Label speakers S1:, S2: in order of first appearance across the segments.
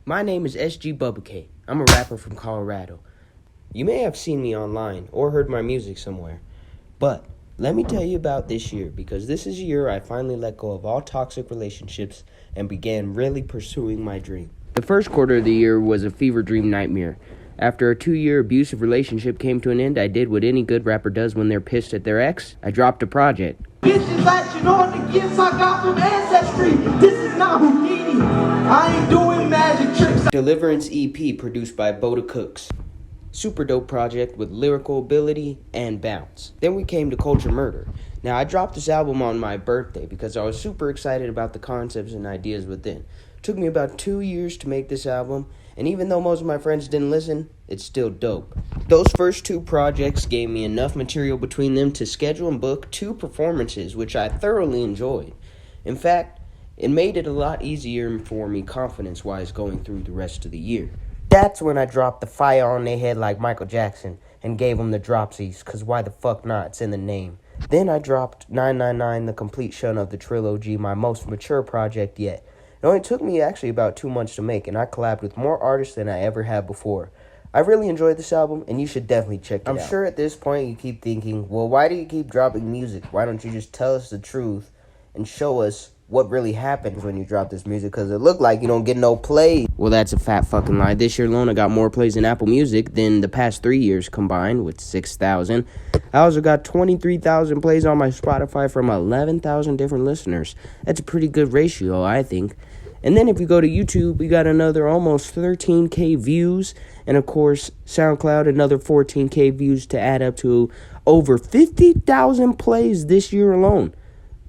S1: My name is SG Bubba K. I'm a rapper from Colorado. You may have seen me online or heard my music somewhere, but let me tell you about this year, because this is a year I finally let go of all toxic relationships and began really pursuing my dream. The first quarter of the year was a fever dream nightmare. After a 2-year abusive relationship came to an end, I did what any good rapper does when they're pissed at their ex. I dropped a project.
S2: Bitches that you know the gifts I got from ancestry. This is not Houdini. I ain't doing magic tricks.
S1: Deliverance EP produced by Boda Cooks. Super dope project with lyrical ability and bounce. Then we came to Culture Murder. Now, I dropped this album on my birthday because I was super excited about the concepts and ideas within. It took me about 2 years to make this album, and even though most of my friends didn't listen, it's still dope. Those first 2 projects gave me enough material between them to schedule and book 2 performances, which I thoroughly enjoyed. In fact, it made it a lot easier for me confidence-wise going through the rest of the year. That's when I dropped the fire on their head like Michael Jackson and gave them the dropsies, cause why the fuck not, it's in the name. Then I dropped 999, the completion of the trilogy, my most mature project yet. It only took me actually about 2 months to make, and I collabed with more artists than I ever have before. I really enjoyed this album, and you should definitely check it out. I'm sure at this point you keep thinking, well, why do you keep dropping music? Why don't you just tell us the truth and show us what really happens when you drop this music, because it looked like you don't get no plays. Well, that's a fat fucking lie. This year alone, I got more plays in Apple Music than the past 3 years combined, with 6,000. I also got 23,000 plays on my Spotify from 11,000 different listeners. That's a pretty good ratio, I think. And then if you go to YouTube, we got another almost 13K views, and of course, SoundCloud, another 14K views to add up to over 50,000 plays this year alone.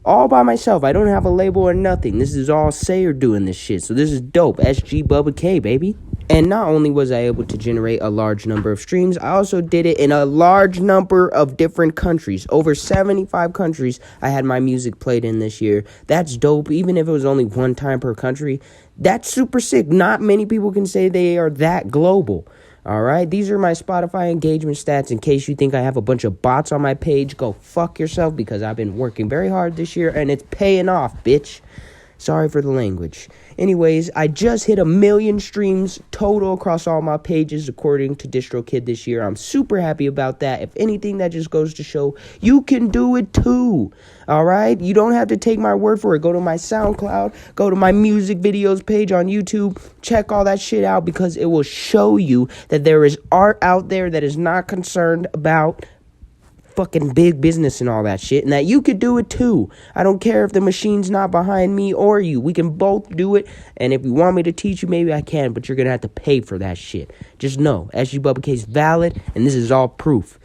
S1: All by myself. I don't have a label or nothing. This is all Sayer doing this shit. So this is dope. SG Bubba K, baby. And not only was I able to generate a large number of streams, I also did it in a large number of different countries. Over 75 countries I had my music played in this year. That's dope. Even if it was only one time per country, that's super sick. Not many people can say they are that global. All right, these are my Spotify engagement stats. In case you think I have a bunch of bots on my page, go fuck yourself, because I've been working very hard this year and it's paying off, bitch. Sorry for the language. Anyways, I just hit 1 million streams total across all my pages according to DistroKid this year. I'm super happy about that. If anything, that just goes to show you can do it too. All right? You don't have to take my word for it. Go to my SoundCloud, go to my music videos page on YouTube, check all that shit out, because it will show you that there is art out there that is not concerned about fucking big business and all that shit, and that you could do it too. I don't care if the machine's not behind me or you. We can both do it, and if you want me to teach you, maybe I can, but you're gonna have to pay for that shit. Just know, SG Bubba K is valid, and this is all proof.